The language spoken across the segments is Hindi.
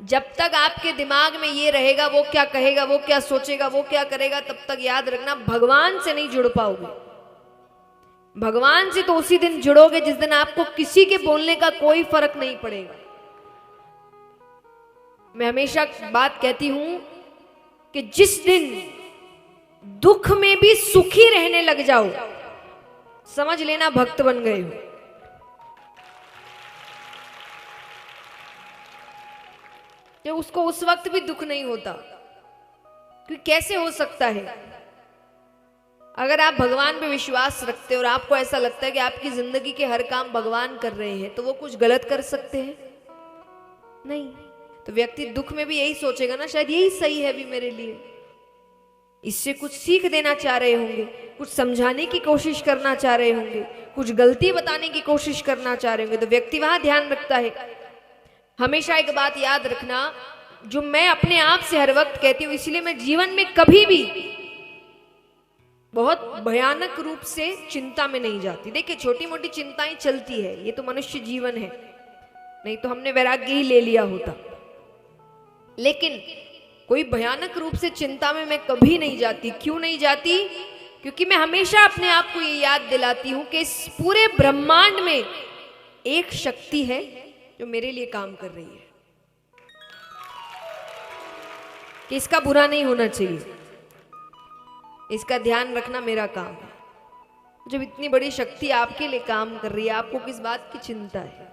जब तक आपके दिमाग में ये रहेगा वो क्या कहेगा, वो क्या सोचेगा, वो क्या करेगा, तब तक याद रखना भगवान से नहीं जुड़ पाओगे। भगवान से तो उसी दिन जुड़ोगे जिस दिन आपको किसी के बोलने का कोई फर्क नहीं पड़ेगा। मैं हमेशा बात कहती हूं कि जिस दिन दुख में भी सुखी रहने लग जाओ, समझ लेना भक्त बन गए हो। जो उसको उस वक्त भी दुख नहीं होता, क्योंकि कैसे हो सकता है? अगर आप भगवान पे विश्वास रखते हो और आपको ऐसा लगता है कि आपकी जिंदगी के हर काम भगवान कर रहे हैं, तो वो कुछ गलत कर सकते हैं? नहीं। तो व्यक्ति दुख में भी यही सोचेगा ना, शायद यही सही है भी मेरे लिए, इससे कुछ सीख देना चाह रहे होंगे, कुछ समझाने की कोशिश करना चाह रहे होंगे, कुछ गलती बताने की कोशिश करना चाह रहे होंगे, तो व्यक्ति वहां ध्यान रखता है। हमेशा एक बात याद रखना, जो मैं अपने आप से हर वक्त कहती हूं, इसलिए मैं जीवन में कभी भी बहुत भयानक रूप से चिंता में नहीं जाती। देखिए छोटी मोटी चिंताएं चलती है, ये तो मनुष्य जीवन है, नहीं तो हमने वैराग्य ही ले लिया होता। लेकिन कोई भयानक रूप से चिंता में मैं कभी नहीं जाती। क्यों नहीं जाती? क्योंकि मैं हमेशा अपने आप को ये याद दिलाती हूं कि इस पूरे ब्रह्मांड में एक शक्ति है जो मेरे लिए काम कर रही है, कि इसका बुरा नहीं होना चाहिए, इसका ध्यान रखना मेरा काम है। जब इतनी बड़ी शक्ति आपके लिए काम कर रही है, आपको किस बात की चिंता है?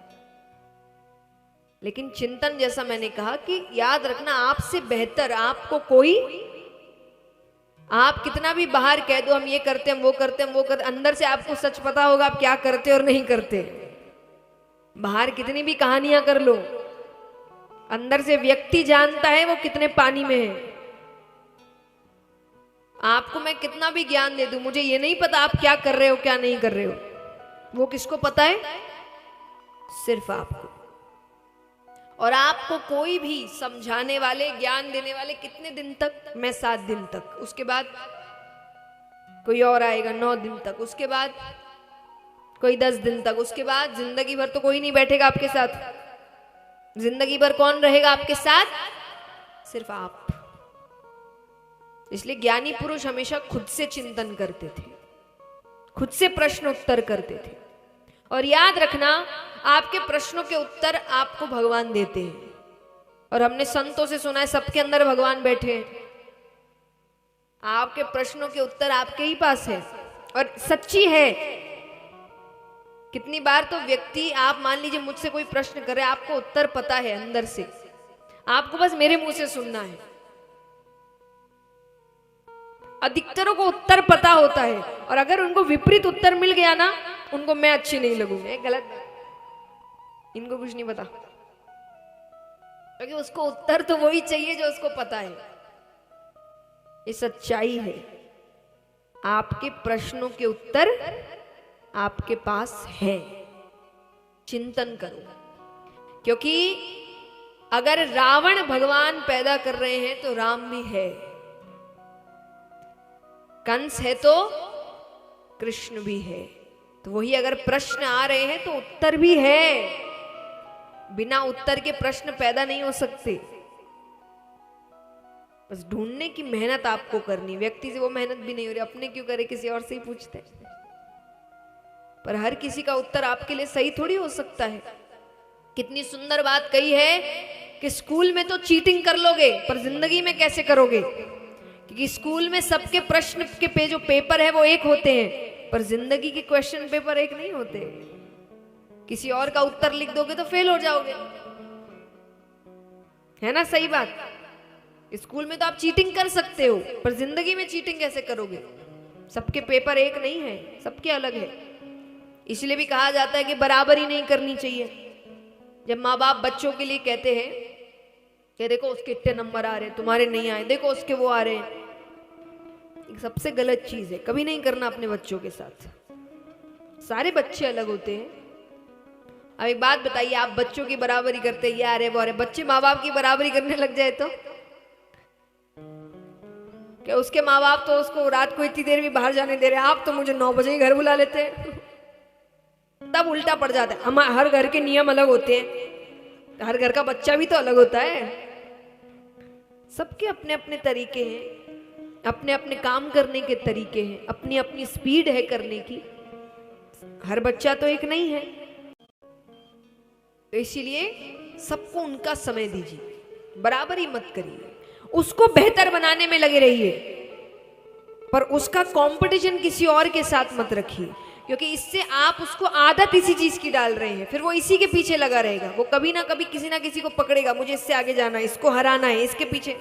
लेकिन चिंतन, जैसा मैंने कहा कि याद रखना, आपसे बेहतर आपको कोई, आप कितना भी बाहर कह दो हम ये करते हैं, हम वो करते हैं, हम वो करते, अंदर से आपको सच पता होगा आप क्या करते और नहीं करते। बाहर कितनी भी कहानियां कर लो, अंदर से व्यक्ति जानता है वो कितने पानी में है। आपको मैं कितना भी ज्ञान दे दूं, मुझे ये नहीं पता आप क्या कर रहे हो क्या नहीं कर रहे हो, वो किसको पता है? सिर्फ आपको। और आपको कोई भी समझाने वाले, ज्ञान देने वाले कितने दिन तक? मैं 7 दिन तक, उसके बाद कोई और आएगा 9 दिन तक, उसके बाद कोई 10 दिन तक, उसके बाद जिंदगी भर तो कोई नहीं बैठेगा आपके साथ। जिंदगी भर कौन रहेगा आपके साथ? सिर्फ आप। इसलिए ज्ञानी पुरुष हमेशा खुद से चिंतन करते थे, खुद से प्रश्न उत्तर करते थे। और याद रखना, आपके प्रश्नों के उत्तर आपको भगवान देते हैं। और हमने संतों से सुना है सबके अंदर भगवान बैठे हैं। आपके प्रश्नों के उत्तर आपके ही पास है, और सच्ची है। कितनी बार तो व्यक्ति, आप मान लीजिए मुझसे कोई प्रश्न करे, आपको उत्तर पता है अंदर से, आपको बस मेरे मुंह से सुनना है। अधिकतरों को उत्तर पता होता है, और अगर उनको विपरीत उत्तर मिल गया ना, उनको मैं अच्छी नहीं लगूंगी, गलत, इनको कुछ नहीं पता, क्योंकि उसको उत्तर तो वही चाहिए जो उसको पता है। ये सच्चाई है। आपके प्रश्नों के उत्तर आपके पास है। चिंतन करो, क्योंकि अगर रावण भगवान पैदा कर रहे हैं तो राम भी है, कंस है तो कृष्ण भी है। तो वही अगर प्रश्न आ रहे हैं तो उत्तर भी है। बिना उत्तर के प्रश्न पैदा नहीं हो सकते। बस ढूंढने की मेहनत आपको करनी। व्यक्ति से वो मेहनत भी नहीं हो रही, अपने क्यों करे, किसी और से ही पूछते हैं। पर हर किसी का उत्तर आपके लिए सही थोड़ी हो सकता है। कितनी सुंदर बात कही है कि स्कूल में तो चीटिंग कर लोगे, पर जिंदगी में कैसे करोगे? क्योंकि स्कूल में सबके प्रश्न के जो पेपर है वो एक होते हैं, पर जिंदगी के क्वेश्चन पेपर एक नहीं होते। किसी और का उत्तर लिख दोगे तो फेल हो जाओगे, है ना? सही बात। स्कूल में तो आप चीटिंग कर सकते हो, पर जिंदगी में चीटिंग कैसे करोगे? सबके पेपर एक नहीं है, सबके अलग है। इसलिए भी कहा जाता है कि बराबरी नहीं करनी चाहिए। जब माँ बाप बच्चों के लिए कहते हैं कि देखो उसके इतने नंबर आ रहे हैं, तुम्हारे नहीं आए, देखो उसके वो आ रहे हैं, सबसे गलत चीज है। कभी नहीं करना अपने बच्चों के साथ। सारे बच्चे अलग होते हैं। अब एक बात बताइए, आप बच्चों की बराबरी करते हैं, ये आ रहे वो आ रहे, बच्चे माँ बाप की बराबरी करने लग जाए तो क्या? उसके माँ बाप तो उसको रात को इतनी देर भी बाहर जाने दे रहे, आप तो मुझे 9 बजे ही घर बुला लेते हैं। तब उल्टा पड़ जाता है। हर घर के नियम अलग होते हैं। हर घर का बच्चा भी तो अलग होता है। सबके अपने अपने तरीके हैं, अपने अपने काम करने के तरीके हैं, अपनी अपनी स्पीड है करने की। हर बच्चा तो एक नहीं है, तो इसीलिए सबको उनका समय दीजिए, बराबरी मत करिए, उसको बेहतर बनाने में लगे रहिए, पर उसका कंपटीशन किसी और के साथ मत रखिए, क्योंकि इससे आप उसको आदत इसी चीज की डाल रहे हैं, फिर वो इसी के पीछे लगा रहेगा। वो कभी ना कभी किसी ना किसी को पकड़ेगा, मुझे इससे आगे जाना है, इसको हराना है, इसके पीछे।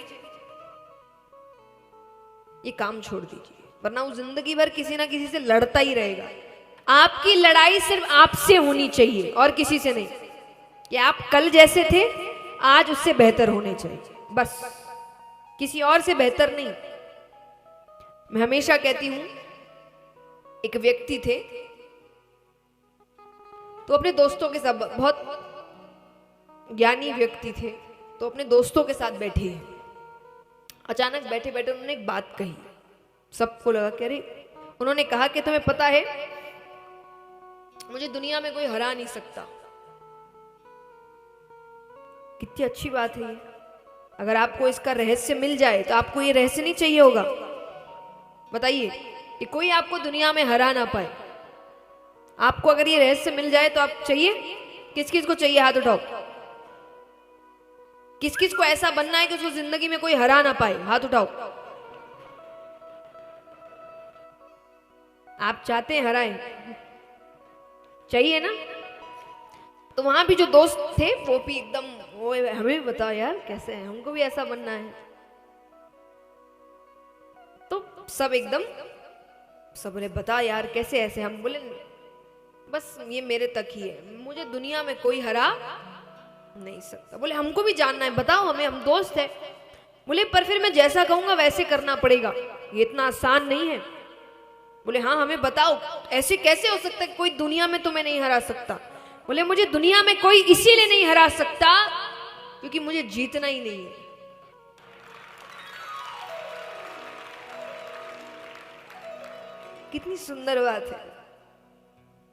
ये काम छोड़ दीजिए, वरना वो जिंदगी भर किसी ना किसी से लड़ता ही रहेगा। आपकी लड़ाई सिर्फ आपसे होनी चाहिए और किसी से नहीं, कि आप कल जैसे थे आज उससे बेहतर होने चाहिए, बस, किसी और से बेहतर नहीं। मैं हमेशा कहती हूं, एक व्यक्ति थे तो अपने दोस्तों के साथ, बहुत ज्ञानी व्यक्ति थे, तो अपने दोस्तों के साथ बैठे हैं। अचानक बैठे बैठे उन्होंने एक बात कही, सबको लगा कि अरे, उन्होंने कहा कि तुम्हें पता है मुझे दुनिया में कोई हरा नहीं सकता। कितनी अच्छी बात है ये। अगर आपको इसका रहस्य मिल जाए तो आपको ये रहस्य नहीं चाहिए होगा? बताइए कि कोई आपको दुनिया में हरा ना पाए। आपको अगर ये रहस्य मिल जाए तो आप चाहिए? किस किस को चाहिए? हाथ उठाओ। किस किस को ऐसा बनना है कि उसको जिंदगी में कोई हरा ना पाए? हाथ उठाओ। आप चाहते हैं हराएं? चाहिए ना? तो वहां भी जो दोस्त थे वो भी एकदम, वो हमें भी बताओ यार कैसे है, हमको भी ऐसा बनना है। तो सब एकदम, सब बोले बता यार कैसे ऐसे। हम बोले बस ये मेरे तक ही है, मुझे दुनिया में कोई हरा नहीं सकता। बोले हमको भी जानना है, बताओ हमें, हम दोस्त हैं। बोले पर फिर मैं जैसा कहूंगा वैसे करना पड़ेगा, ये इतना आसान नहीं है। बोले हाँ हमें बताओ, ऐसे कैसे हो सकता है कोई दुनिया में तुम्हें नहीं हरा सकता? बोले मुझे दुनिया में कोई इसीलिए नहीं हरा सकता क्योंकि मुझे जीतना ही नहीं है। कितनी सुंदर बात है।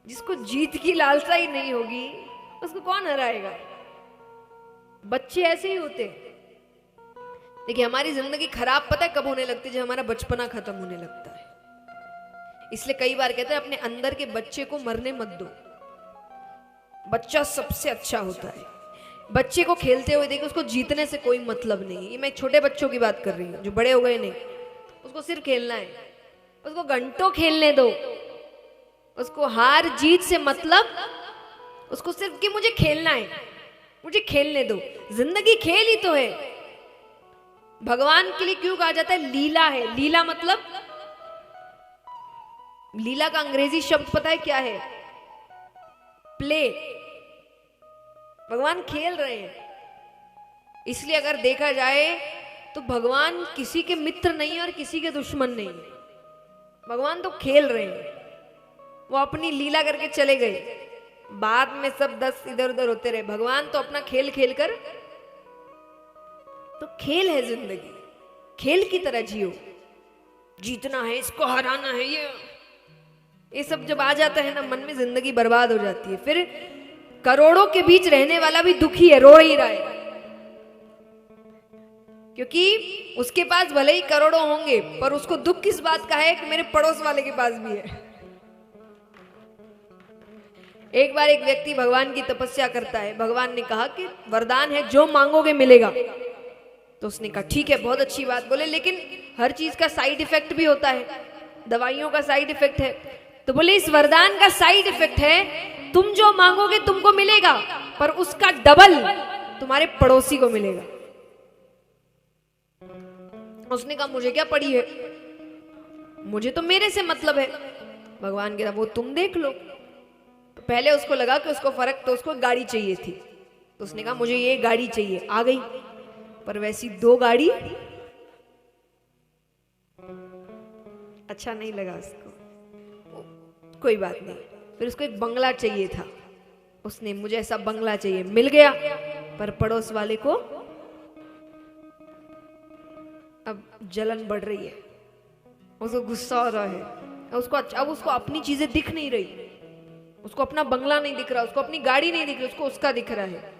जिसको जीत की लालसा ही नहीं होगी उसको कौन हराएगा? बच्चे ऐसे ही होते। देखिए हमारी जिंदगी खराब पता है कब होने लगती है? जब हमारा बचपना खत्म होने लगता है। इसलिए कई बार कहते हैं अपने अंदर के बच्चे को मरने मत दो। बच्चा सबसे अच्छा होता है। बच्चे को खेलते हुए देखो, उसको जीतने से कोई मतलब नहीं है। ये मैं छोटे बच्चों की बात कर रही हूँ जो बड़े हो गए नहीं। उसको सिर्फ खेलना है, उसको घंटों खेलने दो, उसको हार जीत से मतलब, उसको सिर्फ कि मुझे खेलना है, मुझे खेलने दो। जिंदगी खेल ही तो है। भगवान के लिए क्यों कहा जाता है लीला है? लीला मतलब, लीला का अंग्रेजी शब्द पता है क्या है? प्ले। भगवान खेल रहे हैं। इसलिए अगर देखा जाए तो भगवान किसी के मित्र नहीं और किसी के दुश्मन नहीं। भगवान तो खेल रहे हैं। वो अपनी लीला करके चले गए, बाद में सब 10 इधर उधर होते रहे। भगवान तो अपना खेल खेल कर, तो खेल है जिंदगी, खेल की तरह जियो। जीतना है, इसको हराना है, ये सब जब आ जाता है ना मन में, जिंदगी बर्बाद हो जाती है। फिर करोड़ों के बीच रहने वाला भी दुखी है, रो ही रहा है, क्योंकि उसके पास भले ही करोड़ों होंगे पर उसको दुख किस बात का है कि मेरे पड़ोस वाले के पास भी है। एक बार एक व्यक्ति भगवान की तपस्या करता है। भगवान ने कहा कि वरदान है जो मांगोगे मिलेगा। तो उसने कहा ठीक है, बहुत अच्छी बात। बोले लेकिन हर चीज का साइड इफेक्ट भी होता है, दवाइयों का साइड इफेक्ट है। तो बोले इस वरदान का साइड इफेक्ट है तुम जो मांगोगे तुमको मिलेगा, पर उसका डबल तुम्हारे पड़ोसी को मिलेगा। उसने कहा मुझे क्या पड़ी है, मुझे तो मेरे से मतलब है। भगवान कह रहा वो तुम देख लो। तो पहले उसको लगा कि उसको फर्क, तो उसको गाड़ी चाहिए थी। तो उसने कहा मुझे ये गाड़ी चाहिए, आ गई। पर वैसी 2 गाड़ी अच्छा नहीं लगा उसको। कोई बात नहीं। फिर उसको एक बंगला चाहिए था। उसने मुझे ऐसा बंगला चाहिए, मिल गया। पर पड़ोस वाले को अब जलन बढ़ रही है, उसको गुस्सा हो रहा है। अब उसको अपनी चीजें दिख नहीं रही, उसको अपना बंगला नहीं दिख रहा, उसको अपनी गाड़ी नहीं दिख रही, उसको उसका दिख रहा है।